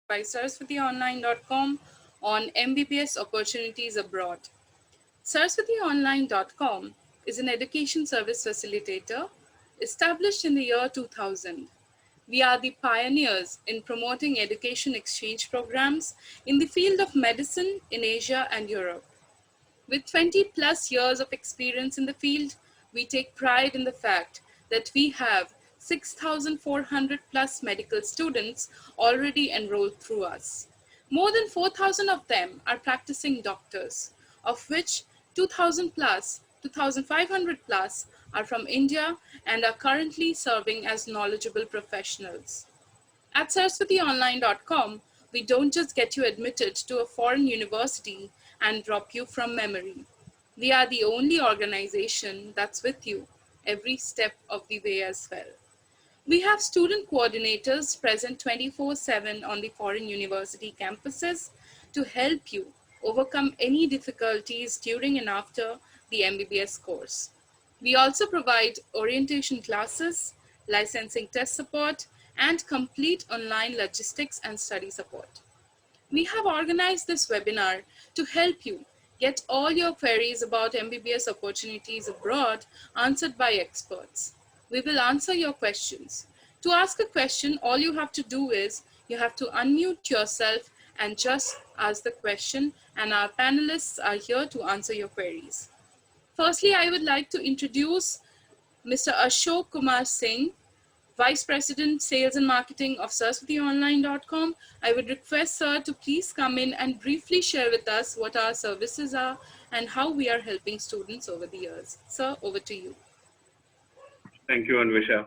by SaraswatiOnline.com on MBBS opportunities abroad. SaraswatiOnline.com is an education service facilitator established in the year 2000. We are the pioneers in promoting education exchange programs in the field of medicine in Asia and Europe. With 20 plus years of experience in the field, we take pride in the fact that we have 6,400 plus medical students already enrolled through us. More than 4,000 of them are practicing doctors, of which 2,000 plus, 2,500 plus are from India and are currently serving as knowledgeable professionals. At SaraswatiOnline.com, we don't just get you admitted to a foreign university and drop you from memory. We are the only organization that's with you every step of the way as well. We have student coordinators present 24/7 on the foreign university campuses to help you overcome any difficulties during and after the MBBS course. We also provide orientation classes, licensing test support, and complete online logistics and study support. We have organized this webinar to help you get all your queries about MBBS opportunities abroad answered by experts. We will answer your questions. To ask a question, all you have to do is you have to unmute yourself and just ask the question, and our panelists are here to answer your queries. Firstly, I would like to introduce Mr. Ashok Kumar Singh, Vice President, Sales and Marketing of SaraswatiOnline.com. I would request Sir to please come in and briefly share with us what our services are and how we are helping students over the years. Sir, over to you. Thank you, Anvisha.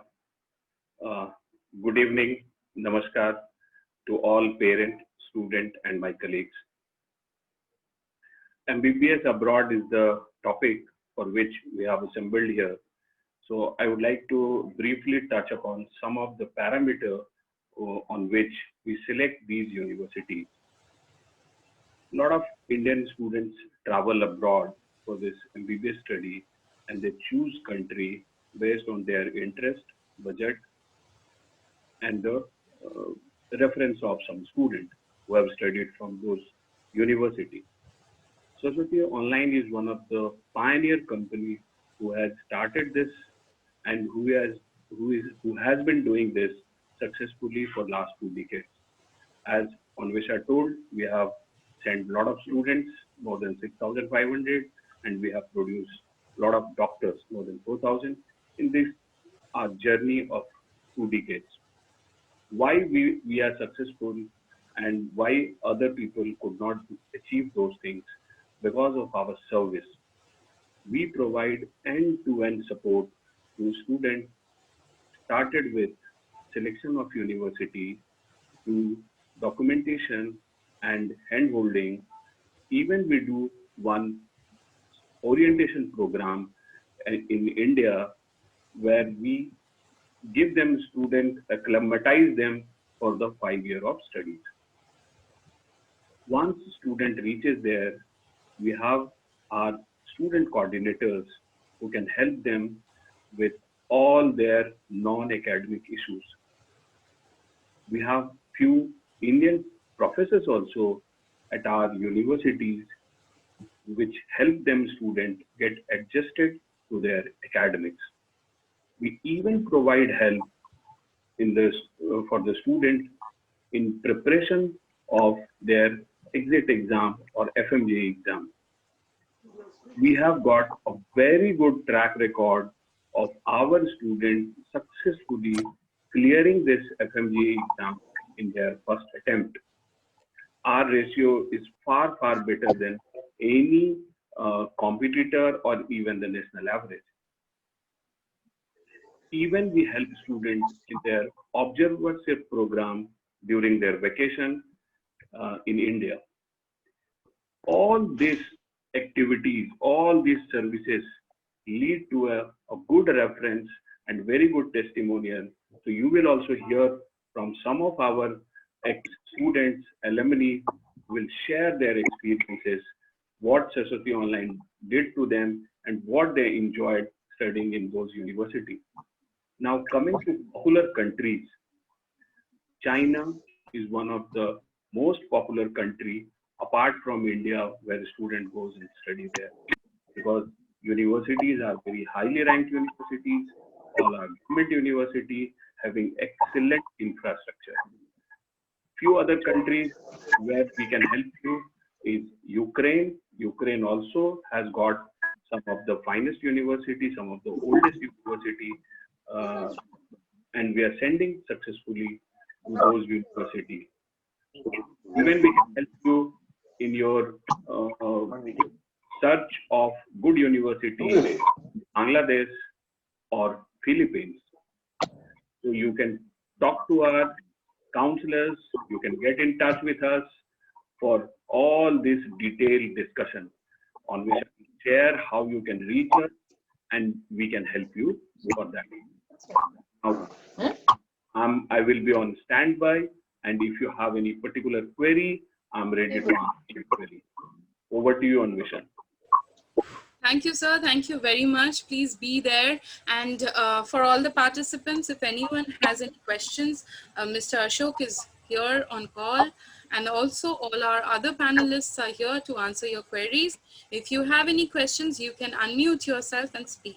Good evening, namaskar to all parent, student, and my colleagues. MBBS abroad is the topic for which we have assembled here. So I would like to briefly touch upon some of the parameters on which we select these universities. A lot of Indian students travel abroad for this MBBS study, and they choose country based on their interest, budget, and the reference of some student who have studied from those universities. Saraswati Online is one of the pioneer companies who has started this and who has been doing this successfully for last 2 decades. As Anvisha told, we have sent a lot of students, more than 6,500, and we have produced a lot of doctors, more than 4,000, in this our journey of 2 decades. Why we are successful and why other people could not achieve those things? Because of our service. We provide end-to-end support to students, started with selection of university to documentation and hand-holding. Even we do one orientation program in India where we give them students, acclimatize them for the 5 years of studies. Once student reaches there, we have our student coordinators who can help them with all their non-academic issues. We have few Indian professors also at our universities which help them students get adjusted to their academics. We even provide help in this for the student in preparation of their exit exam or FMGA exam. We have got a very good track record of our students successfully clearing this FMGA exam in their first attempt. Our ratio is far, far better than any competitor or even the national average. Even we help students in their observership program during their vacation in India. All these activities, all these services lead to a good reference and very good testimonial. So you will also hear from some of our ex-students, alumni will share their experiences, what Saraswati Online did to them and what they enjoyed studying in those universities. Now coming to popular countries, China is one of the most popular country apart from India where the student goes and study there, because universities are very highly ranked universities, all are government university having excellent infrastructure. Few other countries where we can help you is Ukraine. Ukraine also has got some of the finest universities, some of the oldest university, and we are sending successfully to those universities. Even we can help you in your search of good universities in Bangladesh or Philippines. So you can talk to our counselors, you can get in touch with us for all this detailed discussion on which I can share how you can reach us and we can help you for that. Now, I will be on standby, and if you have any particular query, I'm ready to answer your query. Over to you, Anvishan. Thank you, sir. Thank you very much. Please be there. And for all the participants, if anyone has any questions, Mr. Ashok is here on call. And also all our other panelists are here to answer your queries. If you have any questions, you can unmute yourself and speak.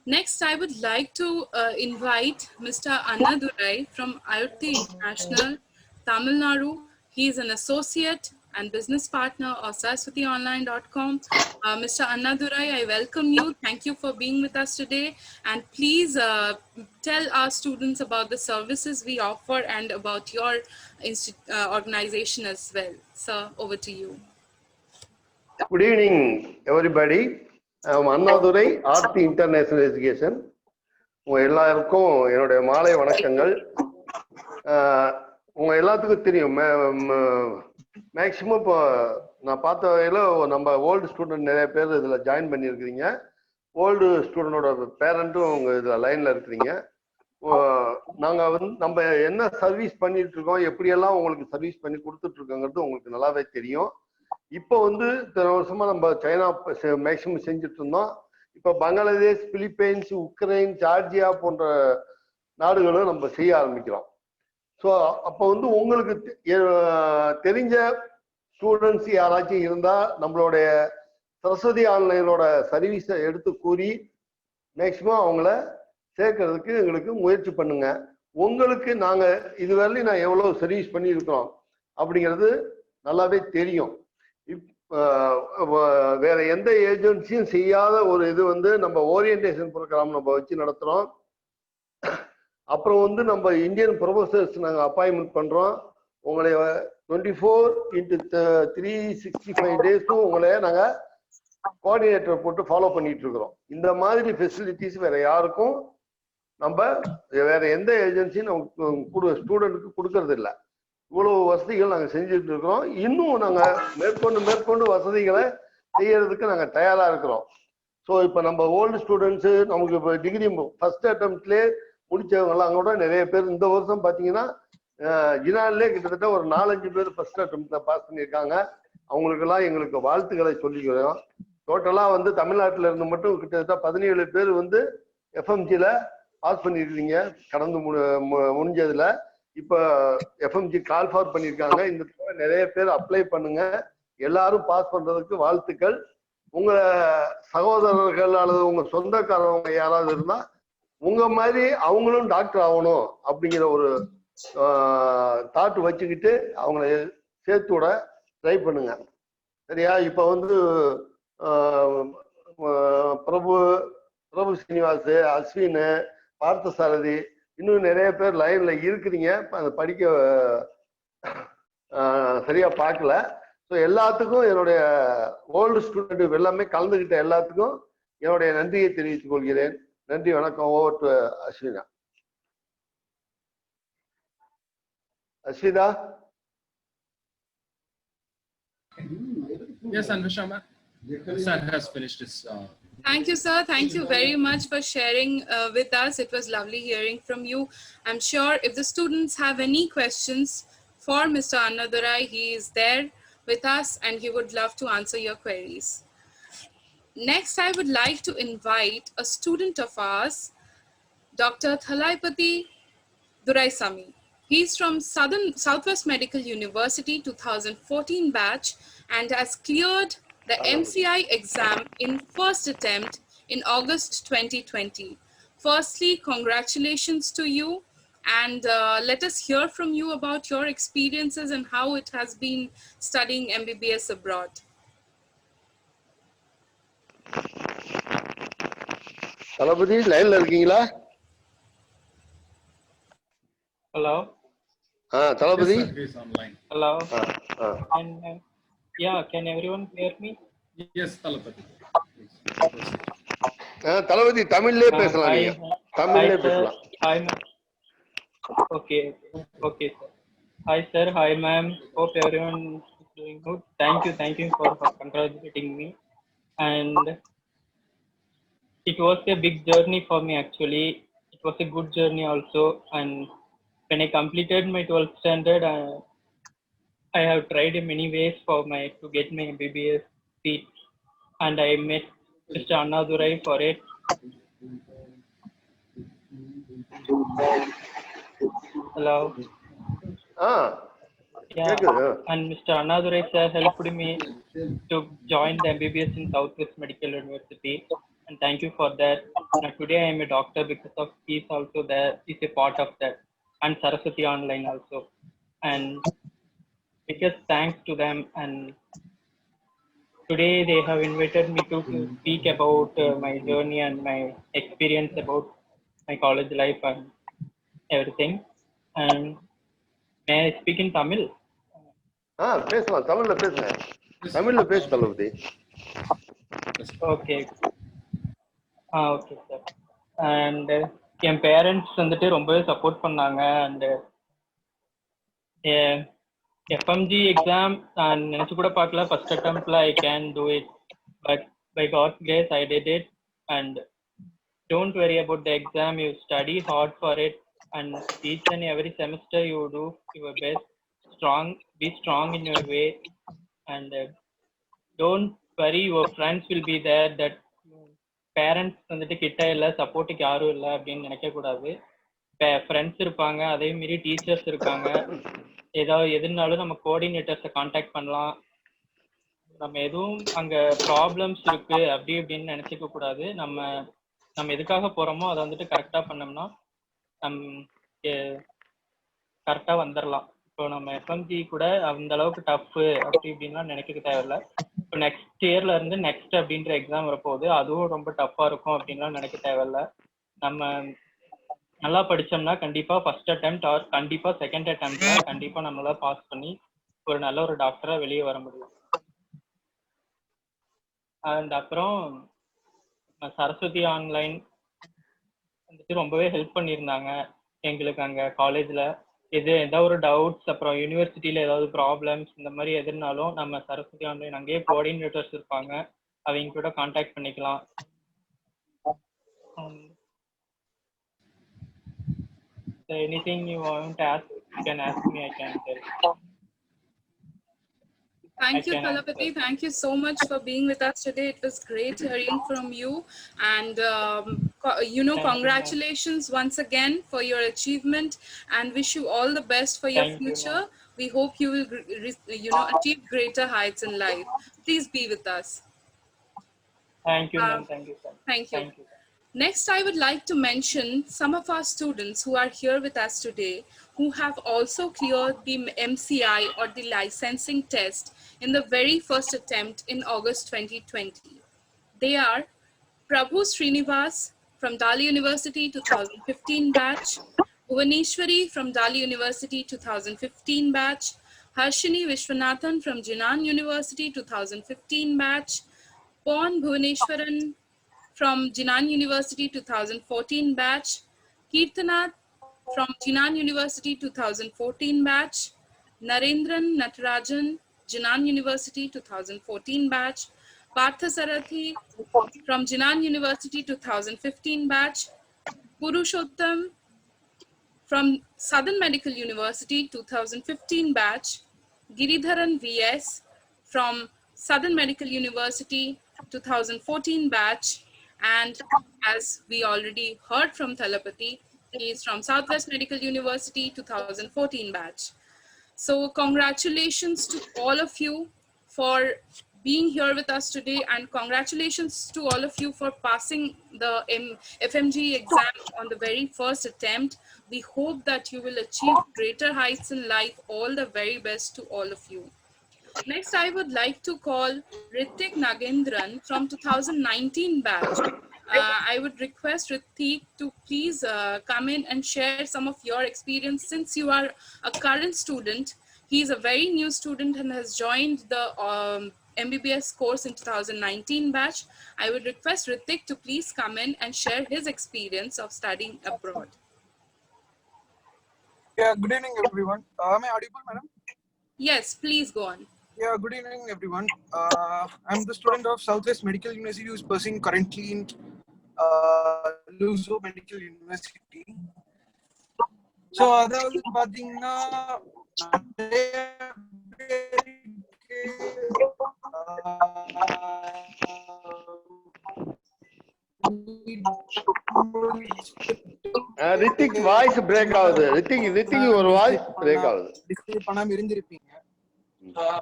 Next, I would like to invite Mr. Annadurai from Ayurti International, Tamil Nadu. He is an associate and business partner of SaraswatiOnline.com. Mr. Annadurai, I welcome you. Thank you for being with us today. And please tell our students about the services we offer and about your organization as well. Sir, over to you. Good evening, everybody. I'm Annadurai, Aarti International Education. உங்க எல்லாருக்கும் என்னுடைய மாலை வணக்கங்கள். உங்க எல்லாத்துக்கும் தெரியும், maximum இப்போ நான் பார்த்த வகையில் நம்ம ஓல்டு ஸ்டூடெண்ட் நிறைய பேர் இதில் ஜாயின் பண்ணியிருக்கிறீங்க. ஓல்டு ஸ்டூடெண்டோட பேரண்ட்டும் உங்க இதில் லைனில் இருக்கிறீங்க. நாங்கள் வந்து நம்ம என்ன சர்வீஸ் பண்ணிட்டு இருக்கோம், எப்படியெல்லாம் உங்களுக்கு சர்வீஸ் பண்ணி கொடுத்துட்டு இருக்கோங்கிறது உங்களுக்கு நல்லாவே தெரியும். இப்போ வந்து இத்தனை வருஷமா நம்ம சைனா மேக்சிமம் செஞ்சுட்டு இருந்தோம். இப்போ பங்களாதேஷ், பிலிப்பைன்ஸ், உக்ரைன், ஜார்ஜியா போன்ற நாடுகளும் நம்ம செய்ய ஆரம்பிக்கிறோம். ஸோ அப்போ வந்து உங்களுக்கு தெரிஞ்ச ஸ்டூடெண்ட்ஸ் யாராச்சும் இருந்தால் நம்மளுடைய சரஸ்வதி ஆன்லைனோட சர்வீஸை எடுத்து கூறி மேக்சிமம் அவங்கள சேர்க்கறதுக்கு எங்களுக்கு முயற்சி பண்ணுங்க. உங்களுக்கு நாங்கள் இதுவரையிலும் நான் எவ்வளோ சர்வீஸ் பண்ணியிருக்கிறோம் அப்படிங்கிறது நல்லாவே தெரியும். வேற எந்த ஏஜென்சியும் செய்யாத ஒரு இது வந்து நம்ம ஓரியன்டேஷன் ப்ரோக்ராம் நம்ம வச்சு நடத்துறோம். அப்புறம் வந்து நம்ம இந்தியன் ப்ரொஃபசர்ஸ் நாங்கள் அப்பாயின்மெண்ட் பண்றோம். உங்களை 24x365 டேஸும் உங்களை நாங்கள் கோஆர்டினேட்டர் போட்டு ஃபாலோ பண்ணிட்டு இருக்கிறோம். இந்த மாதிரி ஃபெசிலிட்டிஸ் வேற யாருக்கும் நம்ம வேற எந்த ஏஜென்சியும் நம்ம ஸ்டூடெண்ட்டுக்கு கொடுக்கறது இல்லை. இவ்வளவு வசதிகள் நாங்கள் செஞ்சுட்டு இருக்கிறோம். இன்னும் நாங்கள் மேற்கொண்டு வசதிகளை செய்யறதுக்கு நாங்கள் தயாரா இருக்கிறோம். ஸோ இப்போ நம்ம ஓல்டு ஸ்டூடெண்ட்ஸு நமக்கு இப்போ டிகிரி ஃபர்ஸ்ட் அட்டம்ப்ட்லேயே முடிச்சவங்கலாம் கூட நிறைய பேர் இந்த வருஷம் பார்த்தீங்கன்னா ஜினாலே கிட்டத்தட்ட ஒரு 4-5 பேர் ஃபர்ஸ்ட் அட்டம்ப்ட்ல பாஸ் பண்ணியிருக்காங்க. அவங்களுக்கெல்லாம் எங்களுக்கு வாழ்த்துக்களை சொல்லிக்கிறோம். டோட்டலாக வந்து தமிழ்நாட்டில் இருந்து மட்டும் கிட்டத்தட்ட 17 பேர் வந்து எஃப்எம்ஜியில் பாஸ் பண்ணியிருக்கீங்க கடந்து முடிஞ்சதுல. இப்போ எஃப்எம்ஜி கால் ஃபார் பண்ணியிருக்காங்க. இந்த நிறைய பேர் அப்ளை பண்ணுங்க. எல்லாரும் பாஸ் பண்றதுக்கு வாழ்த்துக்கள். உங்க சகோதரர்கள் அல்லது உங்க சொந்தக்காரவங்க யாராவது இருந்தா உங்க மாதிரி அவங்களும் டாக்டர் ஆகணும் அப்படிங்கிற ஒரு தாட் வச்சுக்கிட்டு அவங்கள சேர்த்து விட ட்ரை பண்ணுங்க. சரியா? இப்ப வந்து பிரபு ஸ்ரீனிவாஸ், அஸ்வின், பார்த்தசாரதி, இன்னும் நிறைய பேர் லைன்ல இருக்கிறீங்க. அதை படிக்க சரியா பார்க்கல. ஸோ எல்லாத்துக்கும் என்னுடைய ஓல்டு ஸ்டூடெண்ட் எல்லாமே கலந்துகிட்ட எல்லாத்துக்கும் என்னுடைய நன்றியை தெரிவித்துக் கொள்கிறேன். நன்றி, வணக்கம். Over to Ashwina. Ashvitha. Yes, Anvisha, sir has finished his. Thank you, sir. Thank you very much for sharing with us. It was lovely hearing from you. I'm sure if the students have any questions for Mr. Annadurai, he is there with us and he would love to answer your queries. Next, I would like to invite a student of ours, Dr. Thalaipathy Duraisamy. He's from Southwest Medical University 2014 batch and has cleared the MCI exam in first attempt in August 2020. Firstly, congratulations to you, and let us hear from you about your experiences and how it has been studying MBBS abroad. தளபதி லைன்ல இருக்கீங்களா? Hello. Thalapathy. Yes, sir, he is online. Hello. And yeah, can everyone hear me? Yes, Talapati. தளபதி தமிழ்லயே பேசலாம் நீங்க. தமிழ்லயே பேசலாம். Hi. Okay, sir. Hi, sir. Hi, ma'am. Hope everyone is doing good. Thank you for congratulating me. And it was a big journey for me actually. It was a good journey also. And when I completed my 12th standard, I have tried in many ways to get my MBBS seat, and I met Mr. Annadurai for it. Hello. Yeah. And Mr. Annadurai sir helped me to join the MBBS in Southwest Medical University, and thank you for that. And today I am a doctor because of he is also there. Is a part of that, and Saraswati Online also. And biggest thanks to them. And today they have invited me to speak about my journey and my experience about my college life and everything. And may I speak in Tamil? பேசலாம், தமிழ்ல பேசுங்க. தமிழ்ல பேசு தளபதி. Okay. Okay sir. And N parents வந்துட்டு ரொம்பவே support பண்ணாங்க. And FMG exam நான் நினைச்சு கூட பார்க்கல. ஃபர்ஸ்ட் அட்டெம்ப்ட்ல I can do it, but by God's grace I did it. And don't worry about the exam, you study hard for it, and each and every semester you do your best. Be strong in your way, and don't worry, your friends will be there. That parents வந்துட்டு கிட்ட இல்லை, சப்போர்ட்டுக்கு யாரும் இல்லை அப்படின்னு நினைக்க கூடாது. Friends இருப்பாங்க, அதே மாரி டீச்சர்ஸ் இருக்காங்க. ஏதாவது எதுனாலும் நம்ம கோஆர்டினேட்டர்ஸை கான்டாக்ட் பண்ணலாம். நம்ம எதுவும் அங்கே ப்ராப்ளம்ஸ் இருக்கு அப்படி இப்படின்னு நினச்சிக்க கூடாது. நம்ம எதுக்காக போகிறோமோ அதை வந்துட்டு கரெக்டாக பண்ணோம்னா கரெக்டாக வந்துடலாம். இப்போ நம்ம FMG கூட அந்த அளவுக்கு டஃப்பு அப்படி இப்படின்லாம் நினைக்க தேவையில்லை. இப்போ நெக்ஸ்ட் இயர்ல இருந்து நெக்ஸ்ட் அப்படின்ற எக்ஸாம் வரப்போகுது, அதுவும் ரொம்ப டஃப்பாக இருக்கும் அப்படின்லாம் நினைக்க தேவையில்லை. நம்ம நல்லா படித்தோம்னா கண்டிப்பாக ஃபர்ஸ்ட் அட்டெம்ப்ட் ஆர் கண்டிப்பாக செகண்ட் அட்டெம்ப்ட்ல கண்டிப்பாக நம்மளால பாஸ் பண்ணி ஒரு நல்ல ஒரு டாக்டராக வெளியே வர முடியும். அண்ட் அப்புறம் சரஸ்வதி ஆன்லைன் வந்துட்டு ரொம்பவே ஹெல்ப் பண்ணியிருந்தாங்க எங்களுக்கு அங்கே காலேஜில். ஏதாவது ஒரு டவுட்ஸ், அப்புறம் யூனிவர்சிட்டியில் ஏதாவது ப்ராப்ளம்ஸ் இந்த மாதிரி எதுனாலும் நம்ம சரஸ்வதி ஆன்லைன் அங்கேயே கோஆர்டினேட்டர்ஸ் இருப்பாங்க, அவங்க கூட கான்டாக்ட் பண்ணிக்கலாம். Anything you want to ask, you can ask me, I can tell. Thank you, Talapati. Thank you so much for being with us today. It was great hearing from you. And, congratulations once again for your achievement, and wish you all the best for your future. We hope you will, achieve greater heights in life. Please be with us. Thank you, ma'am. Thank you, sir. Thank you. Next, I would like to mention some of our students who are here with us today who have also cleared the MCI or the licensing test in the very first attempt in August 2020. They are Prabhu Srinivas from Dali University 2015 batch, Bhuvaneshwari from Dali University 2015 batch, Harshini Vishwanathan from Jinan University 2015 batch, Pon Bhuvaneshwaran from Jinan University 2014 batch, Kirtanath from Jinan University 2014 batch, Narendran Natarajan, Jinan University 2014 batch, Parthasarathi from Jinan University 2015 batch, Purushottam from Southern Medical University 2015 batch, Giridharan VS from Southern Medical University 2014 batch, and as we already heard from Talapati, He is from Southwest Medical University, 2014 batch. So congratulations to all of you for being here with us today, and congratulations to all of you for passing the FMG exam on the very first attempt. We hope that you will achieve greater heights in life. All the very best to all of you. Next, I would like to call Ritik Nagendran from 2019 batch. I would request Ritik to please come in and share some of your experience since you are a current student. He is a very new student and has joined the MBBS course in 2019 batch. I would request Ritik to please come in and share his experience of studying abroad. Yeah, good evening, everyone. Am I audible, madam? Yes, please go on. Yeah, good evening, everyone. I'm the student of Southwest Medical University who is pursuing currently in Luso Medical University. So, அதாவது பாத்தீங்கன்னா Hrithik voice break ஆகுது. ரித்திக் ஒரு voice break ஆகுது. Display பண்ணாம இருந்திருப்பீங்க.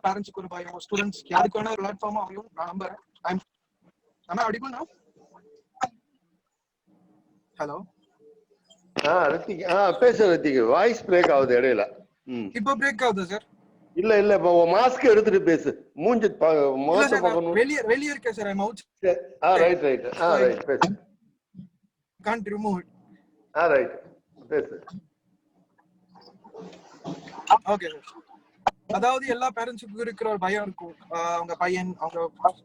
பேரண்ட்ஸ்க்கு ஒரு பயம், ஸ்டூடெண்ட்ஸ் யாருக்கு வேணா பிளாட்ஃபார்ம் ஆகும். நான் நம்புறேன். Am I audible now? Hello. Hrithik பேசு ரித்திக். வாய்ஸ் பிரேக் ஆகுது இடையில. இப்போ பிரேக் ஆகுதா சார்? இல்ல இப்போ மாஸ்க் எடுத்துட்டு பேசு. மூஞ்சி முகத்தை பார்க்கணும். வெளிய இருக்கே சார். I'm out. ரைட் பேசு. Can't remove it. ரைட் பேசு. Okay sir. அதாவது எல்லா பேரண்ட்ஸுக்கும் இருக்கிற ஒரு பயம் இருக்கும். அவங்க பையன் அவங்க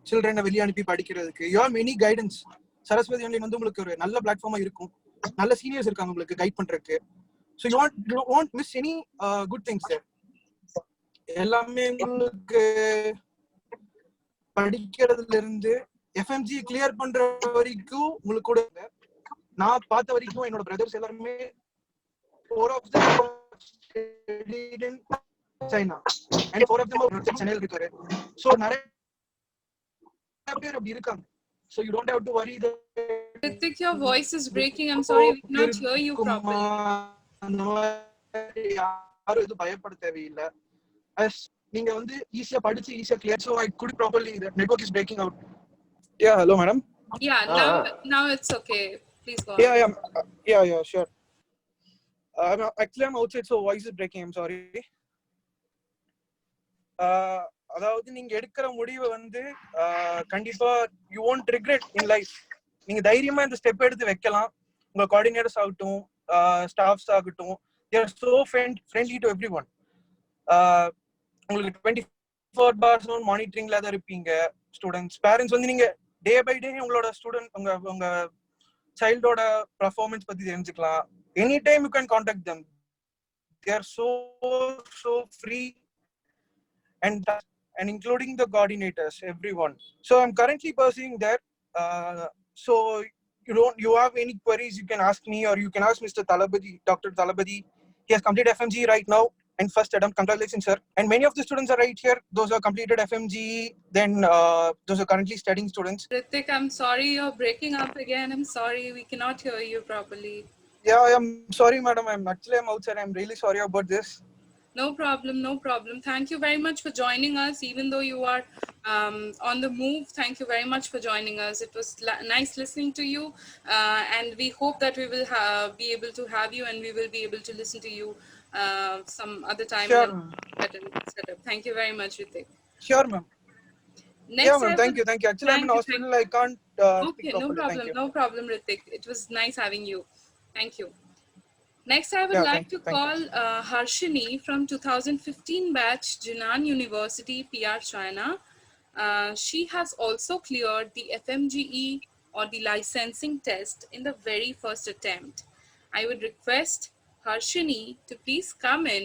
சில்ட்ரனை வெளியே அனுப்பி படிக்கிறதுக்கு. You have many guidance. Saraswati online வந்து உங்களுக்கு ஒரு நல்ல பிளாட்ஃபார்மா இருக்கும். நல்ல சீனியர்ஸ் இருக்காங்க உங்களுக்கு கைட் பண்றதுக்கு. So you want miss any good things sir. எல்லாமே உங்களுக்கு படிக்கிறதுல இருந்து எஃப்எம்ஜி கிளியர் பண்ற வரைக்கும் உங்களுக்கு கூட நான் பார்த்த வரைக்கும் என்னோட பிரதர்ஸ் எல்லாருமே 4 of them studied in China and 4 of them are சென்னையில இருக்காரு. சோ நிறைய பேர் அப்படி இருக்காங்க. So you don't have to worry that Ritik, your voice is breaking. I'm sorry, we cannot hear you properly. யாரும் இது பயப்பட தேவையில்லை. நீங்க வந்து ஈஸியா படிச்சு ஈஸியா clear. So I could properly. The network is breaking out. Yeah, hello madam. Yeah, now it's okay. Please go on. Yeah, sure. I'm outside, so voice is breaking. I'm sorry. அதாவது நீங்க எடுக்கிற முடிவை வந்து கண்டிப்பா you won't regret in life. நீங்க தைரியமா இந்த step எடுத்து வைக்கலாம். உங்க கோஆர்டினேட்டர்ஸ் ஆகட்டும், ஸ்டாஃப்ஸ் ஆகட்டும், they are so friendly to everyone. உங்களுக்கு 24 bars மானிட்டரிங்ல தான் இருப்பீங்க. ஸ்டூடெண்ட்ஸ் பேரண்ட்ஸ் வந்து நீங்க டே பை டே உங்களோட ஸ்டூடெண்ட் உங்க சைல்டோட பெர்ஃபார்மன்ஸ் பத்தி தெரிஞ்சுக்கலாம். Any time you can contact them. They are so free and including the coordinators, everyone. So I'm currently pursuing that. So you have any queries, you can ask me, or you can ask Mr. Talabadi, Dr. Talabadi. He has completed FMG right now and first attempt. Congratulations, sir. And many of the students are right here. Those are completed FMG, then those are currently studying students. Ritik, I'm sorry you're breaking up again. I'm sorry, we cannot hear you properly. Yeah, I'm sorry, madam. I'm outside. I'm really sorry about this. No problem. Thank you very much for joining us, even though you are on the move. Thank you very much for joining us. It was nice listening to you, and we hope that we will be able to have you, and we will be able to listen to you some other time. Sure. Better setup. Thank you very much, Ritik. Sure, ma'am. Next, yeah, ma'am. Thank you. Actually, I'm in hospital. I can't. Okay, no problem, Ritik. It was nice having you. Thank you. Next, I would like to call Harshini from 2015 batch, Jinan University, PR, China. She has also cleared the FMGE or the licensing test in the very first attempt. I would request Harshini to please come in.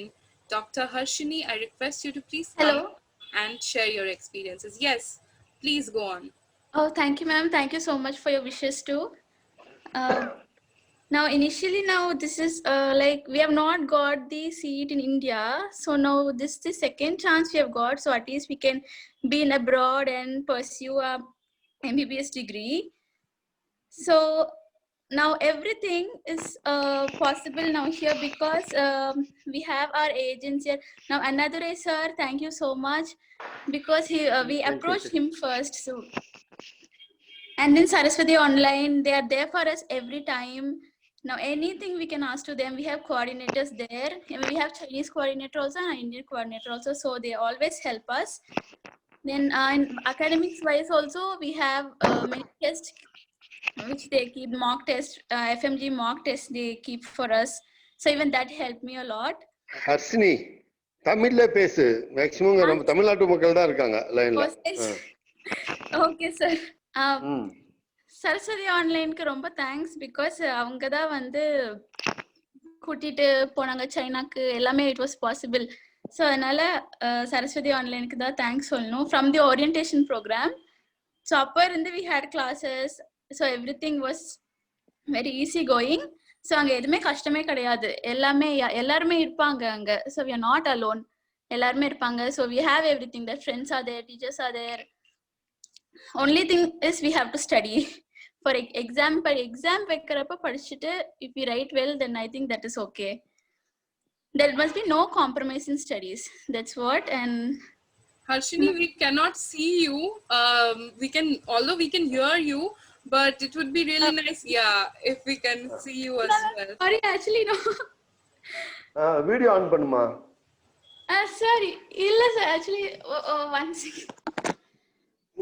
Dr. Harshini, I request you to please come and share your experiences. Yes, please go on. Oh, thank you, ma'am. Thank you so much for your wishes too. Now, initially, this is like we have not got the seat in India. So now this is the second chance we have got. So at least we can be in abroad and pursue a MBBS degree. So now everything is possible now here because we have our agents here. Now Annadurai sir, thank you so much because we approached him first. So and then Saraswati Online, they are there for us every time. Now anything we can ask to them. We have coordinators there. And we have Chinese coordinator also and Indian coordinator also. So they always help us. Then in academics wise also, we have many tests which they keep, mock test, FMG mock test they keep for us. So even that helped me a lot. Harshini தமிழ்ல பேசு. Maximum நம்ம தமிழ்நாட்டு மக்கள் தான் இருக்காங்க லைன்ல. Okay sir. Saraswati ஆன்லைனுக்கு ரொம்ப thanks because அவங்க தான் வந்து கூட்டிட்டு போனாங்க சைனாக்கு, எல்லாமே இட் வாஸ் பாசிபிள். ஸோ அதனால சரஸ்வதி ஆன்லைனுக்கு தான் தேங்க்ஸ் சொல்லணும். From the orientation programme, so அப்போ இருந்து we had classes. So everything was very easy going. So அங்கே எதுவுமே கஷ்டமே கிடையாது, எல்லாருமே இருப்பாங்க அங்கே. So we are not alone, எல்லாருமே இருப்பாங்க. So we have everything, the friends are there, teachers are there. only thing is we have to study for exam. Per exam வைக்கிறப்ப படிச்சுட்டு if we write well, then I think that is okay. There must be no compromise in studies, that's what. And Harshini, we cannot see you. Although we can hear you, but it would be really nice, if we can see you as well. Sorry, actually no. Video on பண்ணுமா? Sorry, இல்ல sir, actually one second.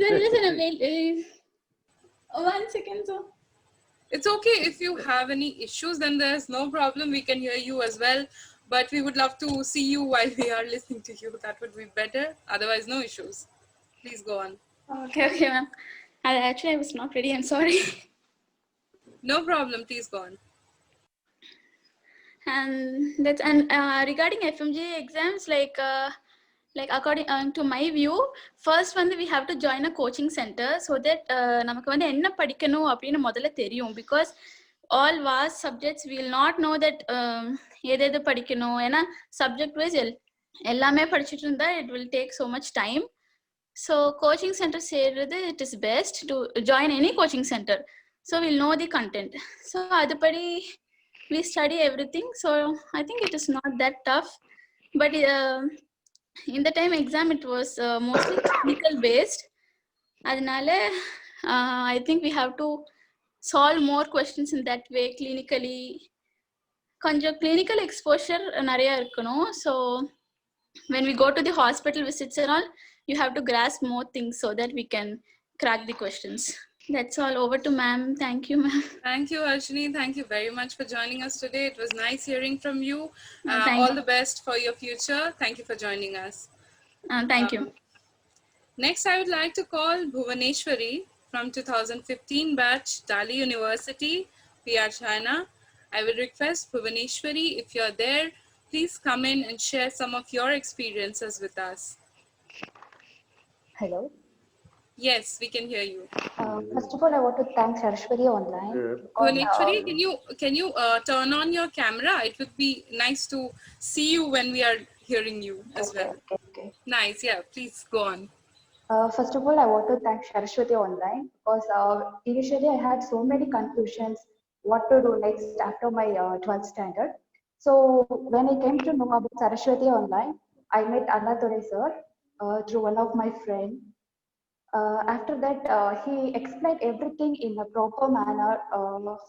Listen, one second, sir. It's okay if you have any issues, then there's no problem. We can hear you as well, but we would love to see you while we are listening to you. That would be better. Otherwise, no issues. Please go on. Okay, ma'am. Actually, I was not ready. I'm sorry. No problem. Please go on. And regarding FMG exams, like according to my view, first we have to join a coaching center so that நமக்கு வந்து என்ன படிக்கணும் அப்படின்னு முதல்ல தெரியும். because all vast subjects we will not know that எது படிக்கணும். ஏன்னா subject wise எல்லாமே படிச்சுட்டு இருந்தா it will take so much time. So coaching center சேர்றது it is best to join any coaching center, so we'll know the content. So அதுபடி we study everything. So I think it is not that tough, but in the time exam it was mostly technical based. Adnale I think we have to solve more questions in that way clinically. Konja clinical exposure nariya irukano. So when we go to the hospital visits and all, you have to grasp more things so that we can crack the questions. That's all. Over to ma'am. Thank you, ma'am. Thank you, Harshini. Thank you very much for joining us today. It was nice hearing from you. All the best for your future. Thank you for joining us. Thank you. Next, I would like to call Bhuvaneshwari from 2015 batch, Dali University, PR China. I will request Bhuvaneshwari, if you're there, please come in and share some of your experiences with us. Hello. Yes, we can hear you. First of all, I want to thank Saraswati Online. Bhuvaneshwari, can you turn on your camera? It would be nice to see you when we are hearing you as well. Okay. Nice, yeah. Please go on. First of all, I want to thank Saraswati Online because initially I had so many confusions what to do next after my 12th standard. So when I came to know about Saraswati Online, I met Annadurai sir through one of my friends. After that, he explained everything in a proper manner,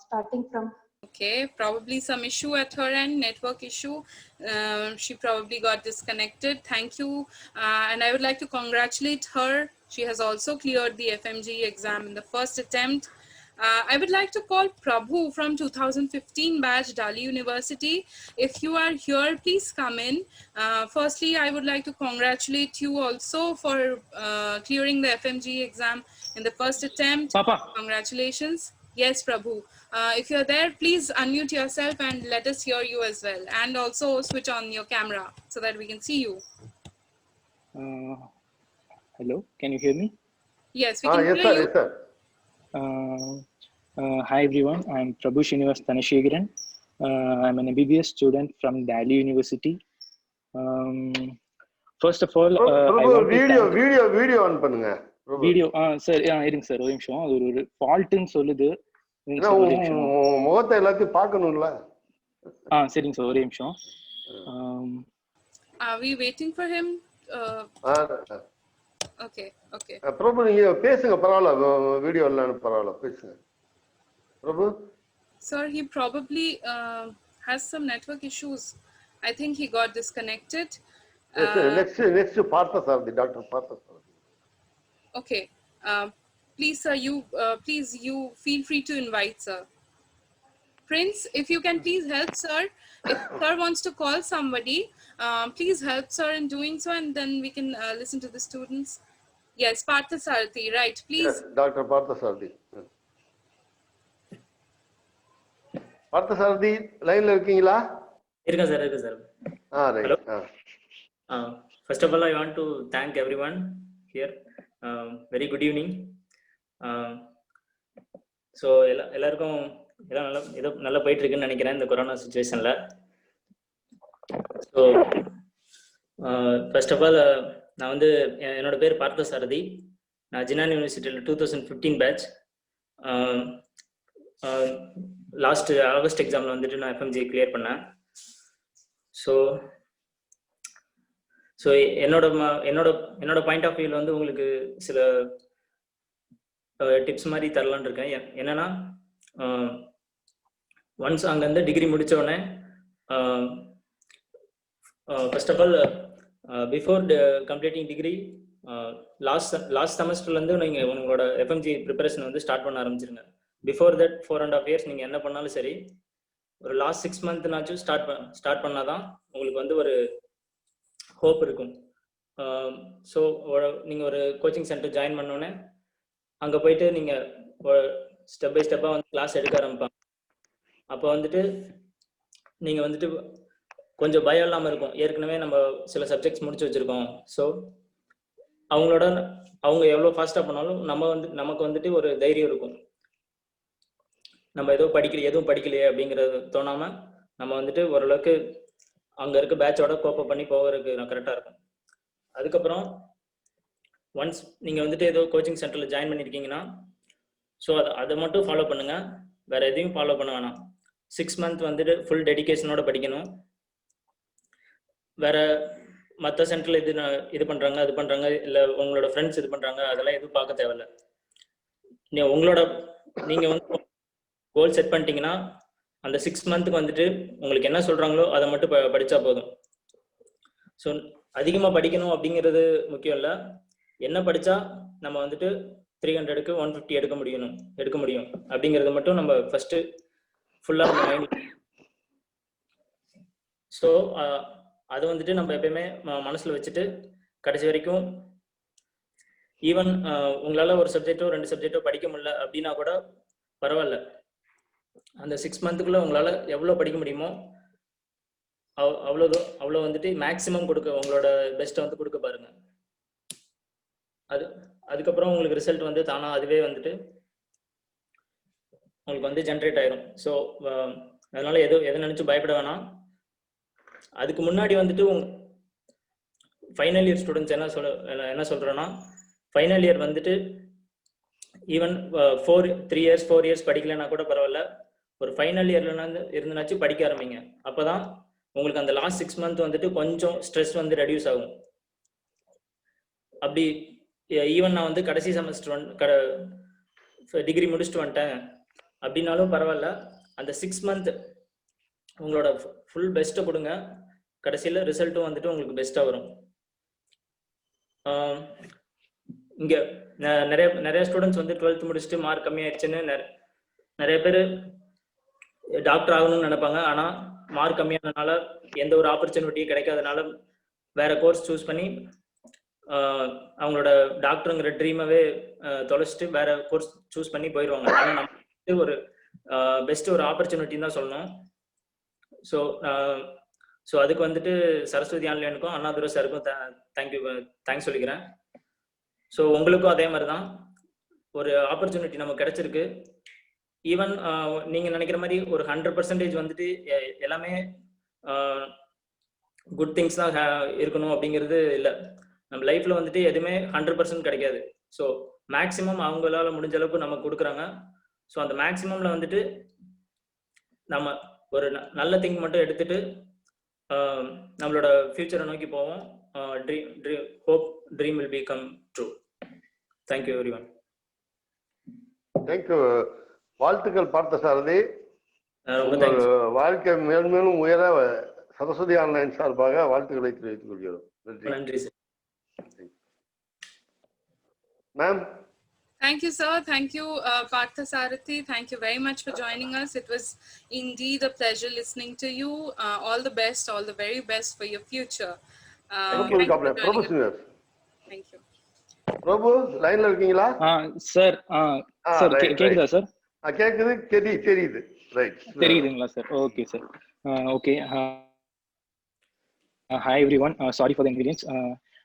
starting from. Okay, probably some issue at her end, network issue. She probably got disconnected. Thank you. And I would like to congratulate her. She has also cleared the FMG exam in the first attempt. I would like to call Prabhu from 2015 batch, Dali University. If you are here, please come in. Firstly, I would like to congratulate you also for clearing the FMG exam in the first attempt. Papa. Congratulations. Yes, Prabhu. If you're there, please unmute yourself and let us hear you as well. And also switch on your camera so that we can see you. Hello, can you hear me? Yes, we can yes, hear sir, you. yes, sir. Hi everyone, I'm Prabhu Srinivas Thanashegaran. I'm an MBBS student from Dali University. First of all, I want video on பண்ணுங்க. Video sir, இருங்க sir ஒரு நிமிஷம். அது ஒரு ஃபால்ட்னு சொல்லுது. ஏன்னா உன் முகத்தை எல்லாத்தையும் பார்க்கணும்ல. சரிங்க சார், ஒரே நிமிஷம். Are we waiting for him? Okay. பிரபு நீங்க பேசுங்க, பரவாயில்ல, வீடியோ இல்லைன்னு பரவாயில்ல, பேசுங்க பிரபு. Sir, he probably has some network issues. I think he got disconnected. Next Parthasarathy, Dr. Parthasarathy. Okay. Please, sir, you feel free to invite, sir. Prince, if you can please help, sir. If sir wants to call somebody, please help sir in doing so, and then we can listen to the students. Yes, Parthasarathy, right? Please. Yes, Dr. Parthasarathy. Parthasarathy, line la irukingala? Irukka sir. Right. Hello. First of all, I want to thank everyone here. Very good evening. So எல்லாருக்கும் எல்லாம் நல்லா போயிட்டு இருக்குன்னு நினைக்கிறேன் இந்த corona சுச்சுவேஷன்ல. So first of all நான் வந்து என்னோட பேர் பார்த்தசாரதி. நான் ஜின்னான் யூனிவர்சிட்டியில் 2015 பேட்ச். லாஸ்ட் ஆகஸ்ட் எக்ஸாமில் வந்துட்டு நான் FMG கிளியர் பண்ணேன். ஸோ என்னோட பாயிண்ட் ஆஃப் வியூவில் வந்து உங்களுக்கு சில டிப்ஸ் மாதிரி தரலான்னு இருக்கேன். என்னன்னா, ஒன்ஸ் அங்கேருந்து டிகிரி முடித்த உடனே first of all before completing degree last செமஸ்டர்லேருந்து நீங்கள் உங்களோட FMG ப்ரிப்பரேஷன் வந்து ஸ்டார்ட் பண்ண ஆரம்பிச்சிருங்க. பிஃபோர் தட் 4.5 years நீங்கள் என்ன பண்ணாலும் சரி, ஒரு லாஸ்ட் 6 monthனாச்சும் ஸ்டார்ட் பண்ணாதான் உங்களுக்கு வந்து ஒரு ஹோப் இருக்கும். ஸோ நீங்கள் ஒரு கோச்சிங் சென்டர் ஜாயின் பண்ணோன்னே அங்கே போயிட்டு நீங்கள் ஸ்டெப் பை ஸ்டெப்பாக வந்து கிளாஸ் எடுக்க ஆரம்பிப்பாங்க. அப்போ வந்துட்டு நீங்கள் வந்துட்டு கொஞ்சம் பயம் இல்லாமல் இருக்கும். ஏற்கனவே நம்ம சில சப்ஜெக்ட்ஸ் முடிச்சு வச்சுருக்கோம். ஸோ அவங்க எவ்வளோ ஃபாஸ்ட்டாக பண்ணாலும் நமக்கு வந்துட்டு ஒரு தைரியம் இருக்கும். நம்ம எதுவும் படிக்கலையே அப்படிங்கிறது தோணாமல் நம்ம வந்துட்டு ஓரளவுக்கு அங்கே இருக்க பேட்சோட கோப்பப் பண்ணி போகிறதுக்கு நான் கரெக்டாக இருக்கும். அதுக்கப்புறம் ஒன்ஸ் நீங்கள் வந்துட்டு ஏதோ கோச்சிங் சென்டரில் ஜாயின் பண்ணியிருக்கீங்கன்னா, ஸோ அதை மட்டும் ஃபாலோ பண்ணுங்கள், வேறு எதையும் ஃபாலோ பண்ண வேணாம். 6 month வந்துட்டு ஃபுல் டெடிகேஷனோட படிக்கணும். வேறு மற்ற சென்டரில் இது பண்ணுறாங்க அது பண்ணுறாங்க, இல்லை உங்களோட ஃப்ரெண்ட்ஸ் இது பண்ணுறாங்க, அதெல்லாம் எதுவும் பார்க்க தேவையில்லை. நீங்கள் வந்து கோல் செட் பண்ணிட்டீங்கன்னா அந்த 6 month வந்துட்டு உங்களுக்கு என்ன சொல்கிறாங்களோ அதை மட்டும் படித்தா போதும். ஸோ அதிகமாக படிக்கணும் அப்படிங்கிறது முக்கியம் இல்லை. என்ன படித்தா நம்ம வந்துட்டு 300க்கு 150 எடுக்க முடியும் அப்படிங்கிறத மட்டும் நம்ம ஃபஸ்ட்டு ஃபுல்லாக நம்ம மைண்ட். ஸோ அதை வந்துட்டு நம்ம எப்பயுமே மனசில் வச்சுட்டு கடைசி வரைக்கும், ஈவன் உங்களால் ஒரு சப்ஜெக்டோ 2 சப்ஜெக்டோ படிக்க முடியல அப்படின்னா கூட பரவாயில்ல. அந்த 6 monthக்குள்ளே உங்களால் எவ்வளோ படிக்க முடியுமோ அவ்வளோ வந்துட்டு மேக்ஸிமம் உங்களோட பெஸ்ட்டை வந்து கொடுக்க பாருங்க. அதுக்கப்புறம் உங்களுக்கு ரிசல்ட் வந்து தானாக அதுவே வந்துட்டு உங்களுக்கு வந்து ஜென்ரேட் ஆயிரும். ஸோ அதனால எதை நினச்சி பயப்பட வேணாம். அதுக்கு முன்னாடி வந்துட்டு ஃபைனல் இயர் ஸ்டூடெண்ட்ஸ் என்ன சொல்கிறேன்னா, ஃபைனல் இயர் வந்துட்டு ஈவன் 4 years படிக்கலைன்னா கூட பரவாயில்ல, ஒரு ஃபைனல் இயர்ல இருந்துனாச்சும் படிக்க ஆரம்பிங்க. அப்போதான் உங்களுக்கு அந்த லாஸ்ட் 6 month வந்துட்டு கொஞ்சம் ஸ்ட்ரெஸ் வந்து ரெடியூஸ் ஆகும். அப்படி ஈவன் நான் வந்து கடைசி செமஸ்டர் டிகிரி முடிச்சுட்டு வந்துட்டேன் அப்படின்னாலும் பரவாயில்ல, அந்த 6 month உங்களோட ஃபுல் பெஸ்ட்டை கொடுங்க. கடைசியில் ரிசல்ட்டும் வந்துட்டு உங்களுக்கு பெஸ்ட்டாக வரும். இங்கே நிறைய ஸ்டூடெண்ட்ஸ் வந்து 12th முடிச்சுட்டு மார்க் கம்மியாயிடுச்சுன்னு நிறைய பேர் டாக்டர் ஆகணும்னு நினைப்பாங்க. ஆனால் மார்க் கம்மியானதுனால எந்த ஒரு ஆப்பர்ச்சுனிட்டியும் கிடைக்காதனால வேற கோர்ஸ் சூஸ் பண்ணி அவங்களோட டாக்டருங்கிற ட்ரீமாவே தொலைச்சிட்டு வேற கோர்ஸ் சூஸ் பண்ணி போயிடுவாங்க. ஆனால் நம்ம ஒரு பெஸ்ட் ஒரு ஆப்பர்ச்சுனிட்டின்னு தான் சொல்லணும். ஸோ அதுக்கு வந்துட்டு சரஸ்வதி ஆன்லைனுக்கும் அண்ணாதுரை சாருக்கும் தேங்க்ஸ் சொல்லிக்கிறேன். ஸோ உங்களுக்கும் அதே மாதிரி தான் ஒரு ஆப்பர்ச்சுனிட்டி நமக்கு கிடைச்சிருக்கு. ஈவன் நீங்கள் நினைக்கிற மாதிரி ஒரு 100% வந்துட்டு எல்லாமே குட் திங்ஸ் தான் இருக்கணும் அப்படிங்கிறது இல்லை. நம்ம லைஃப்பில் வந்துட்டு எதுவுமே 100% கிடைக்காது. ஸோ மேக்ஸிமம் அவங்களால முடிஞ்ச அளவுக்கு நமக்கு கொடுக்குறாங்க. ஸோ அந்த மேக்ஸிமம்ல வந்துட்டு நம்ம ஒரு நல்ல திங்க் மட்டும் எடுத்துட்டு நம்மளோட ஃபியூச்சரை நோக்கி போவோம். Hope dream will become true. Thank you every one. Thank you. வாழ்த்துக்கள் பார்த்தசாரதி. ரொம்ப தேங்க்ஸ். வாழ்க்கை மேலும் உயர சரஸ்வதி ஆன்லைன் சார்பாக வாழ்த்துக்களை தெரிவித்துக் கொள்கிறோம். நன்றி sir. Ma'am. Thank you, sir. Thank you, Parthasarathy. Thank you very much for joining us. It was indeed a pleasure listening to you. All the best, all the very best for your future. Thank you. Thank you. பிரபு லைன்ல இருக்கீங்களா? Sir sir கேக்குதா sir? கேக்குது, தெரியுது. Right. தெரியுதுங்களா sir? Okay sir. Okay. Hi everyone. Sorry for the inconvenience.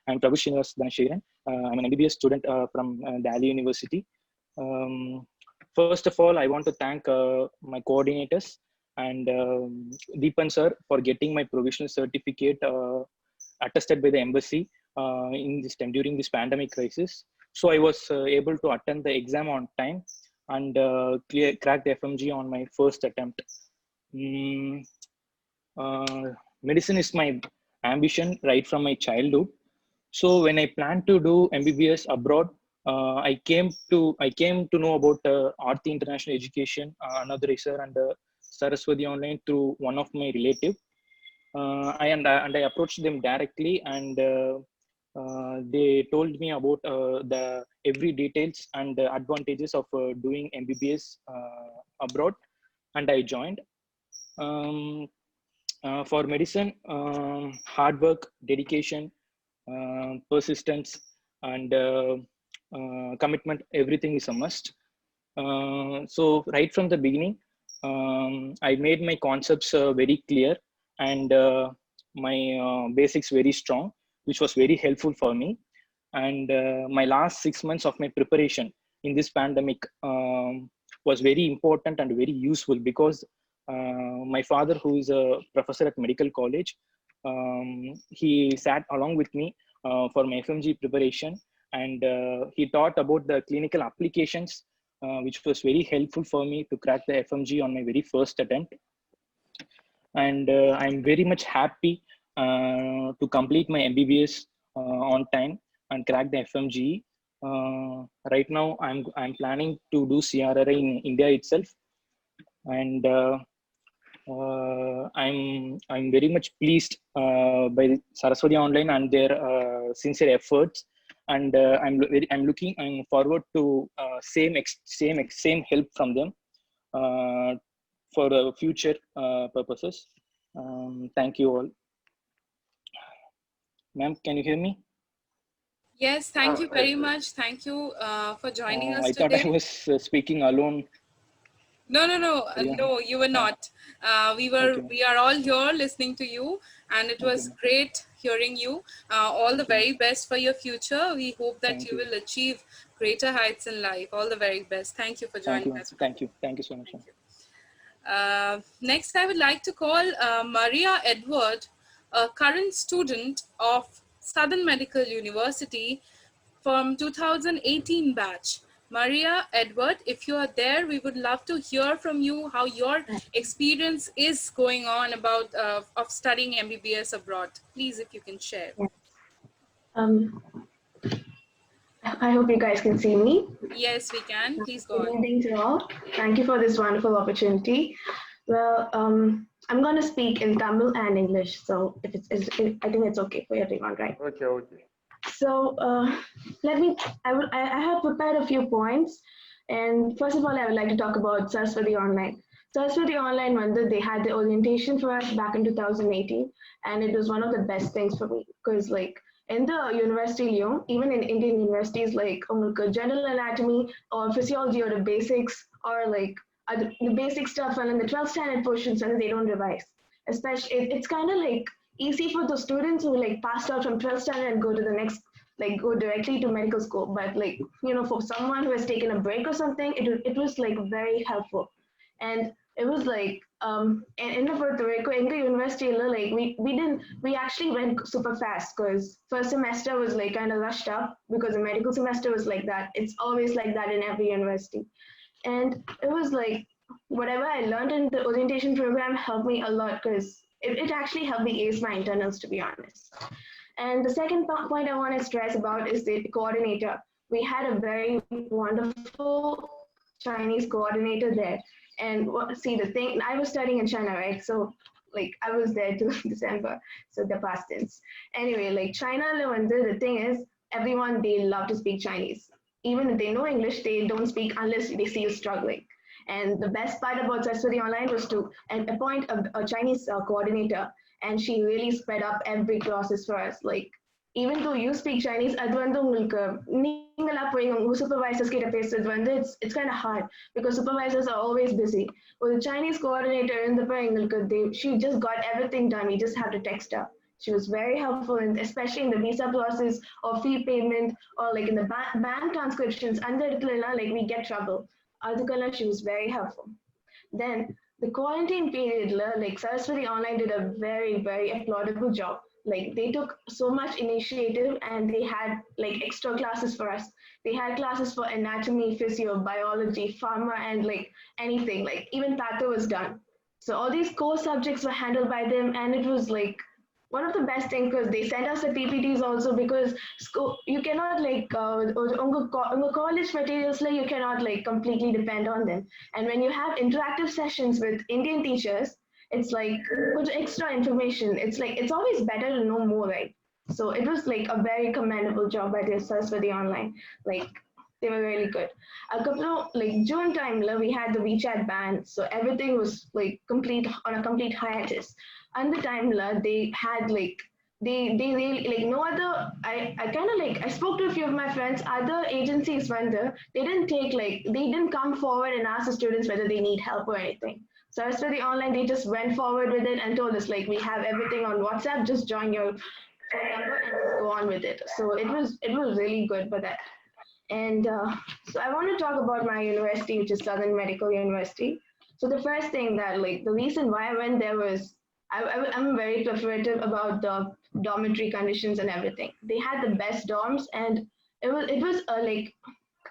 I'm Prabhu Srinivas Dhanashekhran. I'm an MBBS student from Delhi University. First of all, I want to thank my coordinators and Deepan sir for getting my provisional certificate attested by the embassy in this time during this pandemic crisis. So I was able to attend the exam on time and crack the FMG on my first attempt. Medicine is my ambition right from my childhood. So when I planned to do MBBS abroad, I came to know about Aarti International Education, another sir, and Saraswati Online through one of my relative. I approached them directly, and they told me about the every details and the advantages of doing MBBS abroad, and I joined. For medicine, hard work, dedication, persistence, and commitment, everything is a must. So right from the beginning, I made my concepts very clear and my basics very strong, which was very helpful for me. And my last 6 months of my preparation in this pandemic was very important and very useful, because my father, who is a professor at medical college, he sat along with me for my FMG preparation, and he taught about the clinical applications, which was very helpful for me to crack the FMG on my very first attempt. And I'm very much happy to complete my MBBS on time and crack the FMG. Right now, I'm planning to do CRRI in India itself, and I'm very much pleased by Saraswati Online and their sincere efforts, and I'm looking forward to same help from them for future purposes. Thank you all. Ma'am, can you hear me? Yes, thank you very much. Thank you for joining us today. I thought I was speaking alone. No, Yeah. no, you were not. We are all here listening to you, and it was great hearing you. All the very best for your future. We hope that you will achieve greater heights in life. All the very best. Thank you for joining us. Thank you so much. Next, I would like to call Maria Edward, a current student of Southern Medical University from 2018 batch. Maria Edward, if you are there, we would love to hear from you how your experience is going on about of studying MBBS abroad. Please, if you can share. I hope you guys can see me. Yes, we can. Please go on. Good evening to all. Thank you for this wonderful opportunity. Well, I'm going to speak in Tamil and English, so if I think it's okay for everyone, right? Okay. So I have prepared a few points, and first of all, I would like to talk about Saraswati Online. Saraswati Online, they had the orientation for us back in 2018, and it was one of the best things for me, because like in the university, even in Indian universities, like general anatomy or physiology or the basics, or like the basic stuff, and in the 12th standard portions, and they don't revise. Especially, it's kind of like easy for the students who like passed out from 12th standard and go to the next, like go directly to medical school. But like, for someone who has taken a break or something, it was like very helpful. And it was like, in the Puerto Rico, in the university, like we actually went super fast, because first semester was like kind of rushed up, because the medical semester was like that. It's always like that in every university. And it was like whatever I learned in the orientation program helped me a lot because it actually helped me ace my internals, to be honest. And the second point I want to stress about is the coordinator. We had a very wonderful Chinese coordinator there. And see, the thing, I was studying in China, right? So like I was there till December, so the past tense. Anyway, like China, the thing is, everyone, they love to speak Chinese. Even if they know English, they don't speak unless they see you struggling. And the best part about Saraswati Online was to appoint a Chinese coordinator, and she really sped up every process for us. Like, even though you speak Chinese, supervisors it's kind of hard because supervisors are always busy. With the Chinese coordinator, she just got everything done. We just have to text her. She was very helpful, especially in the visa process or fee payment or like in the bank transcriptions. Like we get trouble. She was very helpful. Then the quarantine period, like Saraswati Online did a very, very applaudable job. Like they took so much initiative and they had like extra classes for us. They had classes for anatomy, physio, biology, pharma, and like anything, like even patho was done. So all these core subjects were handled by them, and it was like one of the best things because they sent us the PPTs also, because school, you cannot like college materials, like you cannot like completely depend on them. And when you have interactive sessions with Indian teachers, it's like extra information. It's like, it's always better to know more, right? So it was like a very commendable job by the Saraswati Online. Like they were really good. A couple of like June time, we had the WeChat ban, so everything was like on a complete hiatus. And the time they had like they really like no other. I kind of like I spoke to a few of my friends. Other agencies went there. They didn't come forward and ask the students whether they need help or anything. Saraswati Online, they just went forward with it and told us like we have everything on WhatsApp. Just join your phone number and go on with it. So it was really good for that. And so I want to talk about my university, which is Southern Medical University. So the first thing that like the reason why I went there was I'm very appreciative about the dormitory conditions and everything. They had the best dorms, and it was like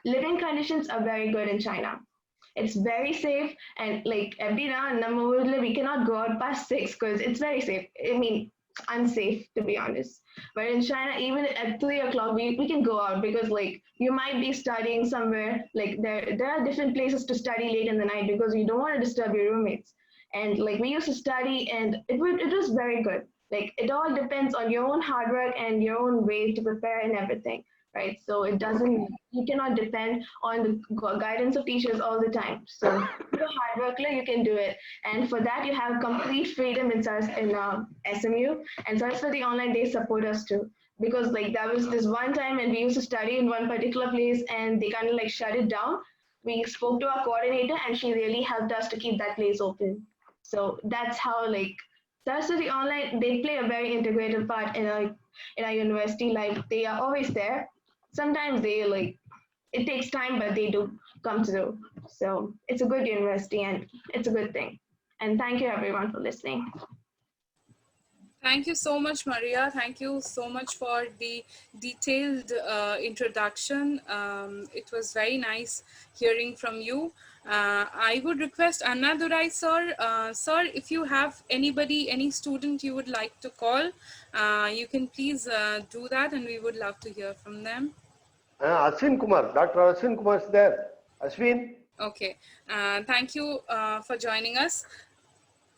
living conditions are very good in China. It's very safe, and like every now and then we cannot go out past 6 because it's very safe. I mean, unsafe to be honest. But in China, even at 3 o'clock, we can go out because like you might be studying somewhere. Like there are different places to study late in the night because you don't want to disturb your roommates. And like we used to study, and it was very good. Like it all depends on your own hard work and your own way to prepare and everything, right? So you cannot depend on the guidance of teachers all the time. So if you're a hard worker, you can do it. And for that, you have complete freedom in SMU. And Saraswati Online, they support us too. Because like there was this one time when we used to study in one particular place and they kind of like shut it down. We spoke to our coordinator and she really helped us to keep that place open. So that's how like Saraswati Online, they play a very integrated part in our university life. They are always there. Sometimes they like, it takes time, but they do come through. So it's a good university and it's a good thing. And thank you everyone for listening. Thank you so much, Maria. Thank you so much for the detailed introduction. It was very nice hearing from you. I would request Annadurai sir, sir, if you have any student you would like to call, you can please do that, and we would love to hear from them. Ashwin Kumar, Dr. Ashwin Kumar is there. Ashwin. Okay, thank you for joining us.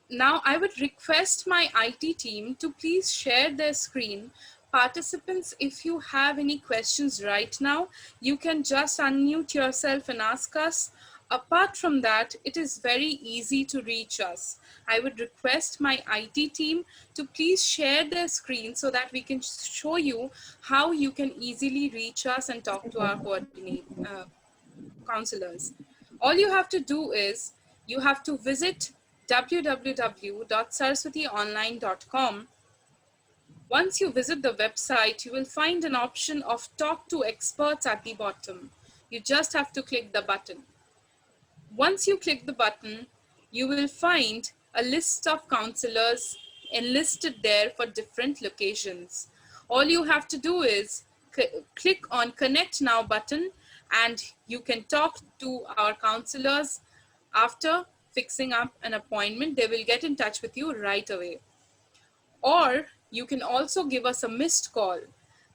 Now I would request my IT team to please share their screen. Participants, if you have any questions right now, you can just unmute yourself and ask us. Apart from that, it is very easy to reach us. I would request my IT team to please share their screen so that we can show you how you can easily reach us and talk to our counselors. All you have to do is you have to visit www.saraswationline.com. Once you visit the website, you will find an option of Talk to Experts at the bottom. You just have to click the button. Once you click the button, you will find a list of counselors enlisted there for different locations. All you have to do is click on Connect Now button, and you can talk to our counselors after fixing up an appointment. They will get in touch with you right away. Or you can also give us a missed call.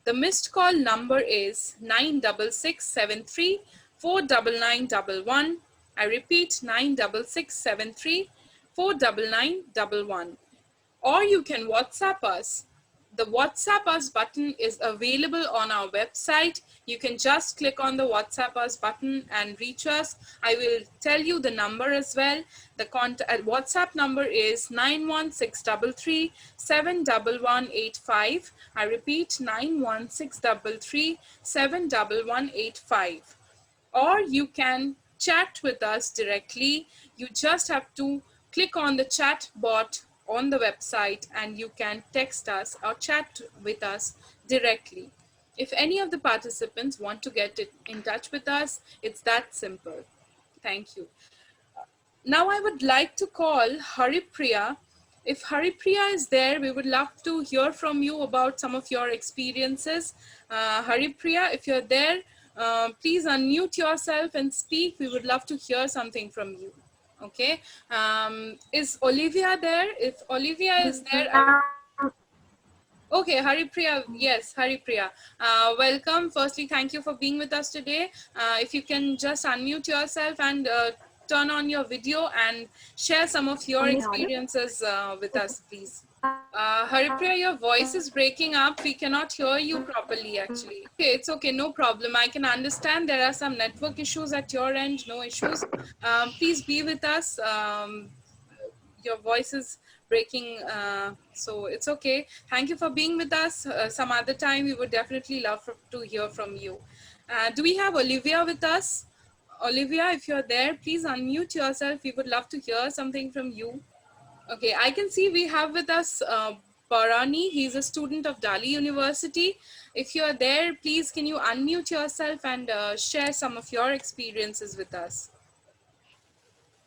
The missed call number is 96673 49911. I repeat, 96673 49911. Or you can WhatsApp us. The WhatsApp us button is available on our website. You can just click on the WhatsApp us button and reach us. I will tell you the number as well. The WhatsApp number is 91633 71185. I repeat, 91633 71185. Or you can chat with us directly. You just have to click on the chat bot on the website and you can text us or chat with us directly. If any of the participants want to get in touch with us, it's that simple. Thank you. Now I would like to call Haripriya. If Haripriya is there, we would love to hear from you about some of your experiences. Haripriya, if you're there, please unmute yourself and speak. We would love to hear something from you. Okay. Is Olivia there? If Olivia is there, okay, Haripriya, yes, Haripriya. Welcome. Firstly, thank you for being with us today. If you can just unmute yourself and turn on your video and share some of your experiences with us, please. Haripriya, your voice is breaking up. We cannot hear you properly, actually. Okay, it's okay, no problem. I can understand there are some network issues at your end, no issues. Please be with us. Your voice is breaking, so it's okay. Thank you for being with us. Some other time, we would definitely love to hear from you. Do we have Olivia with us? Olivia, if you're there, please unmute yourself. We would love to hear something from you. Okay, I can see we have with us Parani. He's a student of Delhi University. If you're there, please can you unmute yourself and share some of your experiences with us?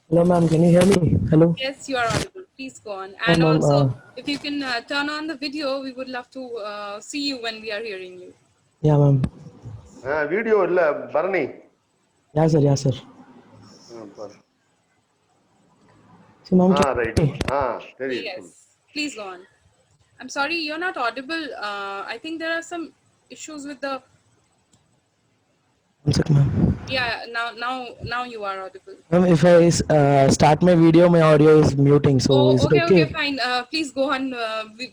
Hello, ma'am. Can you hear me? Hello. Yes, you are audible. Please go on. And also, if you can turn on the video, we would love to see you when we are hearing you. Yeah, ma'am. Video illa Barani. Yeah, sir. Yeah, sir. So, ma'am. Right. Yes. Please go on. I'm sorry, you're not audible. I think there are some issues with the. One second, ma'am. Yeah. Now you are audible. Ma'am, if I start my video, my audio is muting. So is it okay? Okay, fine. Please go on.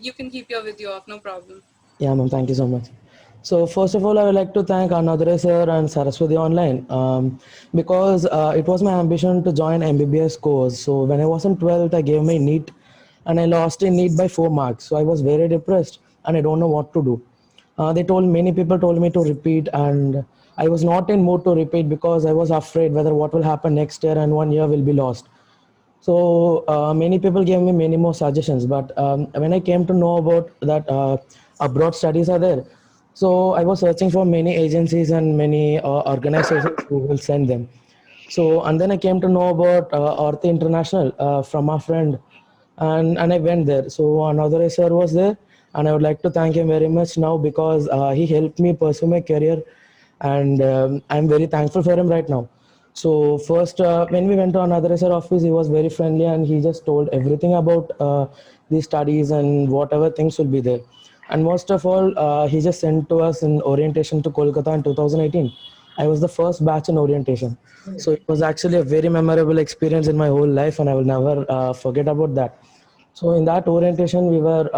You can keep your video off. No problem. Yeah, ma'am. Thank you so much. So first of all, I would like to thank Anadre sir and Saraswati Online because it was my ambition to join MBBS course. So when I was in 12th, I gave my NEET and I lost in NEET by 4 marks. So I was very depressed and I don't know what to do. Many people told me to repeat and I was not in mood to repeat because I was afraid whether what will happen next year and 1 year will be lost. So many people gave me many more suggestions. But when I came to know about that abroad studies are there, so I was searching for many agencies and many organizations who will send them. So, and then I came to know about Ortho International from a friend and I went there. So another sir was there and I would like to thank him very much now because he helped me pursue my career and I'm very thankful for him right now. So first, when we went to another sir office, he was very friendly and he just told everything about the studies and whatever things will be there. And most of all, he just sent to us in orientation to Kolkata in 2018. I was the first batch in orientation. So it was actually a very memorable experience in my whole life and I will never forget about that. So in that orientation, we were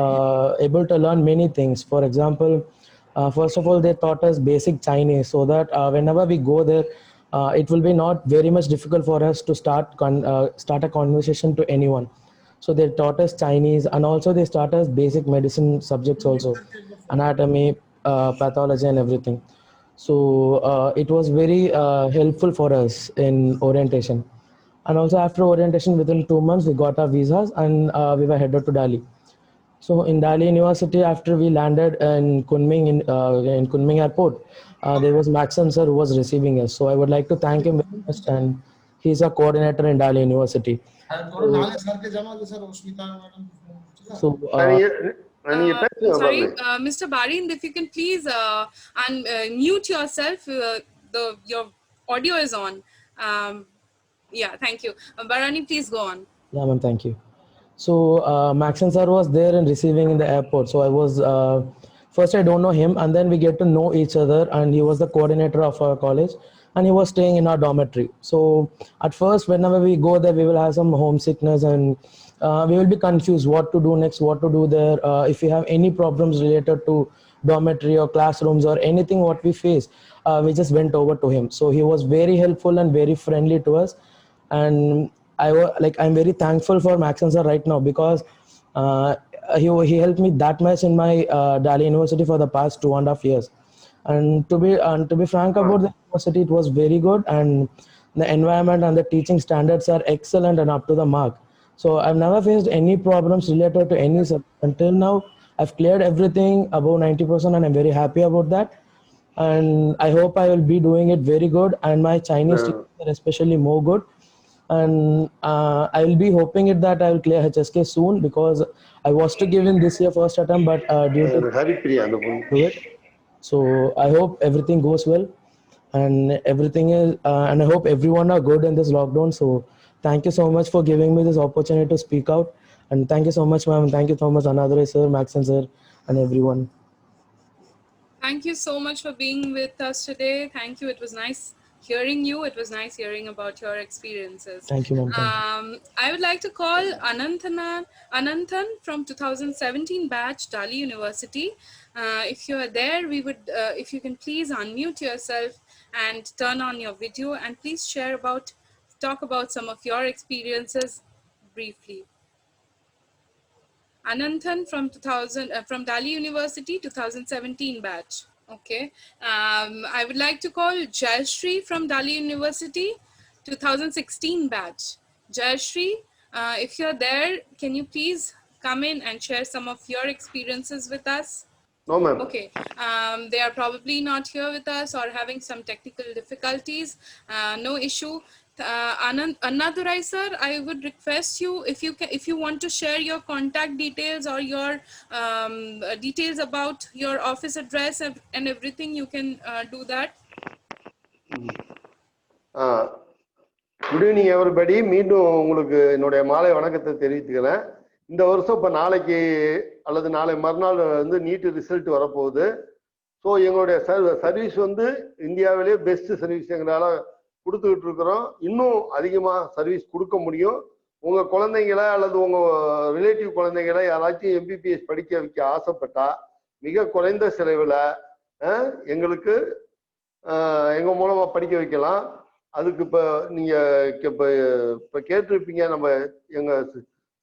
able to learn many things. For example, first of all, they taught us basic Chinese so that whenever we go there, it will be not very much difficult for us to start a conversation to anyone. So they taught us Chinese and also they taught us basic medicine subjects also, anatomy, pathology and everything. So it was very helpful for us in orientation. And also after orientation, within 2 months, we got our visas and we were headed to Delhi. So in Delhi University, after we landed in Kunming, in Kunming airport, there was Maxon sir who was receiving us. So I would like to thank him very much and he's a coordinator in Delhi University. So, sorry, Mr. Barin, if you can please unmute yourself. your audio is on. Yeah, thank you. Bharani, please go on. Yeah, ma'am, thank you. So Maxon sir was there and receiving in the airport. So I was first I don't know him, and then we get to know each other. And he was the coordinator of our college, and he was staying in our dormitory. So at first, whenever we go there, we will have some homesickness, and we will be confused what to do next, what to do there. If we have any problems related to dormitory or classrooms or anything what we face, we just went over to him. So he was very helpful and very friendly to us, and I'm very thankful for Maxon sir right now, because he helped me that much in my Delhi University for the past 2.5 years. And to be frank about the university, it was very good, and the environment and the teaching standards are excellent and up to the mark. So I've never faced any problems related to any until now. I've cleared everything above 90%, and I'm very happy about that. And I hope I will be doing it very good, and my Chinese teachers are especially more good. And I will be hoping it that I will clear HSK soon, because I was to give in this year first attempt, but due to it. So I hope everything goes well, and everything is, and I hope everyone are good in this lockdown. So thank you so much for giving me this opportunity to speak out, and thank you so much, ma'am. Thank you so much, Anadre sir, Maxon sir, and everyone. Thank you so much for being with us today. Thank you. It was nice hearing you. It was nice hearing about your experiences. Thank you, ma'am. I would like to call Ananthan from 2017 batch, Delhi University. If you are there, we would, if you can please unmute yourself and turn on your video, and please talk about some of your experiences briefly. Ananthan from Delhi University, 2017 batch. Okay. I would like to call Jayashree from Delhi University, 2016 batch. Jayashree, if you're there, can you please come in and share some of your experiences with us? No, ma'am. Okay. They are probably not here with us or having some technical difficulties. No issue. Annadurai sir, I would request you, if you want to share your contact details or your details about your office address and everything, you can do that. Good evening everybody. மீண்டும் உங்களுக்கு என்னுடைய மாலை வணக்கத்தை தெரிவித்துக்கிறேன். இந்த வருஷம் இப்போ நாளைக்கு அல்லது நாளை மறுநாள் வந்து நீட்டு ரிசல்ட் வரப்போகுது. ஸோ எங்களுடைய சர்வீஸ் வந்து இந்தியாவிலே பெஸ்ட் சர்வீஸ் எங்களால் கொடுத்துக்கிட்டு இருக்கிறோம். இன்னும் அதிகமாக சர்வீஸ் கொடுக்க முடியும். உங்கள் குழந்தைங்கள அல்லது உங்கள் ரிலேட்டிவ் குழந்தைங்கள யாராச்சும் எம்பிபிஎஸ் படிக்க வைக்க ஆசைப்பட்டா மிக குறைந்த செலவில் எங்களுக்கு எங்கள் மூலமாக படிக்க வைக்கலாம். அதுக்கு இப்போ நீங்கள் இப்போ கேட்டிருப்பீங்க, நம்ம எங்கள்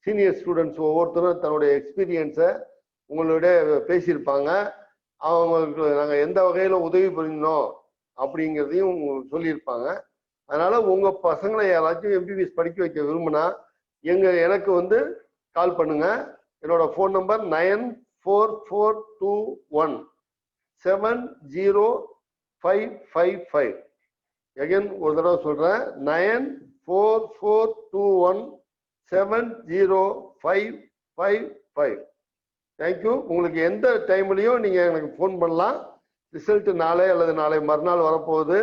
சீனியர் ஸ்டூடெண்ட்ஸ் ஒவ்வொருத்தரும் தன்னுடைய எக்ஸ்பீரியன்ஸை உங்களோட பேசியிருப்பாங்க. அவங்களுக்கு நாங்கள் எந்த வகையில் உதவி பண்ணினோம் அப்படிங்கிறதையும் சொல்லியிருப்பாங்க. அதனால உங்கள் பசங்களை யாராச்சும் எம்பிபிஎஸ் படிக்க வைக்க விரும்புனா எனக்கு வந்து கால் பண்ணுங்க. என்னோட ஃபோன் நம்பர் 9442170555. எகன் ஒரு தடவை சொல்றேன், 9442170555. தேங்க்யூ. உங்களுக்கு எந்த டைம்லையும் நீங்கள் எனக்கு ஃபோன் பண்ணலாம். ரிசல்ட் நாளை அல்லது நாளை மறுநாள் வரப்போகுது.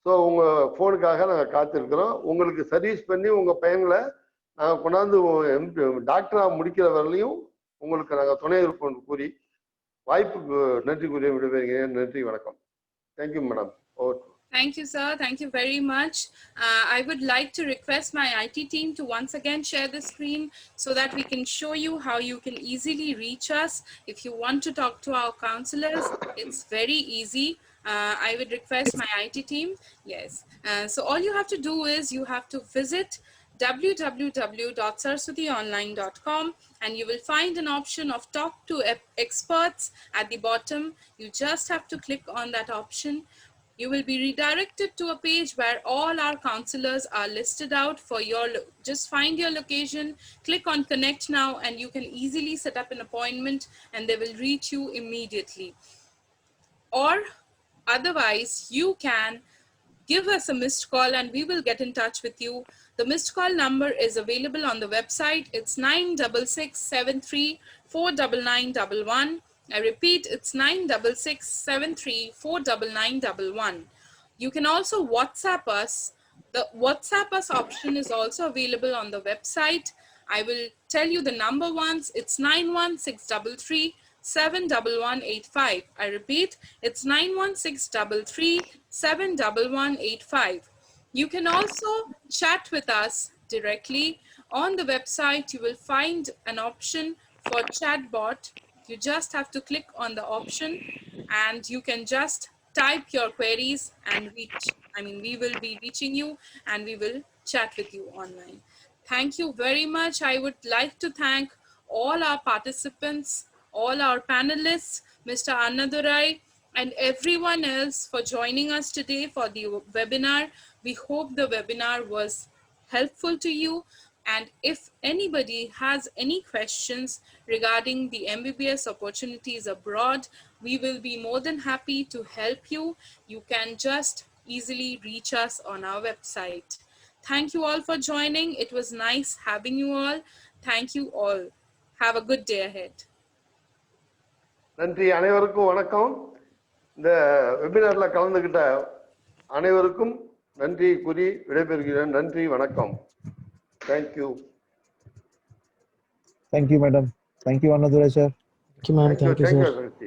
ஸோ உங்கள் ஃபோனுக்காக நாங்கள் காத்திருக்கிறோம். உங்களுக்கு சர்வீஸ் பண்ணி உங்கள் பையன்களை நாங்கள் கொண்டாந்து டாக்டராக முடிக்கிற வரலையும் உங்களுக்கு நாங்கள் துணை இருப்போம் கூறி வாய்ப்புக்கு நன்றி கூறி விடுவீங்க. நன்றி, வணக்கம். Thank you madam. Over. Thank you, sir. Thank you very much. I would like to request my IT team to once again share the screen so that we can show you how you can easily reach us. If you want to talk to our counselors, it's very easy. I would request my IT team. Yes. So all you have to do is you have to visit www.saraswationline.com, and you will find an option of talk to experts at the bottom. You just have to click on that option. You will be redirected to a page where all our counselors are listed out for your, just find your location, click on connect now, and you can easily set up an appointment and they will reach you immediately. Or otherwise, you can give us a missed call and we will get in touch with you. The missed call number is available on the website. It's 96673499911. I repeat, it's 96673499911. You can also WhatsApp us. The WhatsApp us option is also available on the website. I will tell you the number once. It's 91633 71185. I repeat, it's 91633 71185. You can also chat with us directly. On the website, you will find an option for chatbot. You just have to click on the option and you can just type your queries and we will be reaching you and we will chat with you online. Thank you very much. I would like to thank all our participants, all our panelists, Mr. Annadurai, and everyone else for joining us today for the webinar. We hope the webinar was helpful to you. And if anybody has any questions regarding the MBBS opportunities abroad, we will be more than happy to help you. You can just easily reach us on our website. Thank you all for joining. It was nice having you all. Thank you all. Have a good day ahead. நன்றி, அனைவருக்கும் வணக்கம். இந்த வெபினார்ல கலந்துகிட்ட அனைவருக்கும் நன்றி கூறி விடைபெறுகிறேன். நன்றி, வணக்கம். Thank you. Thank you, madam. Thank you, Annadurai sir. Thank you, ma'am. Thank you, sir.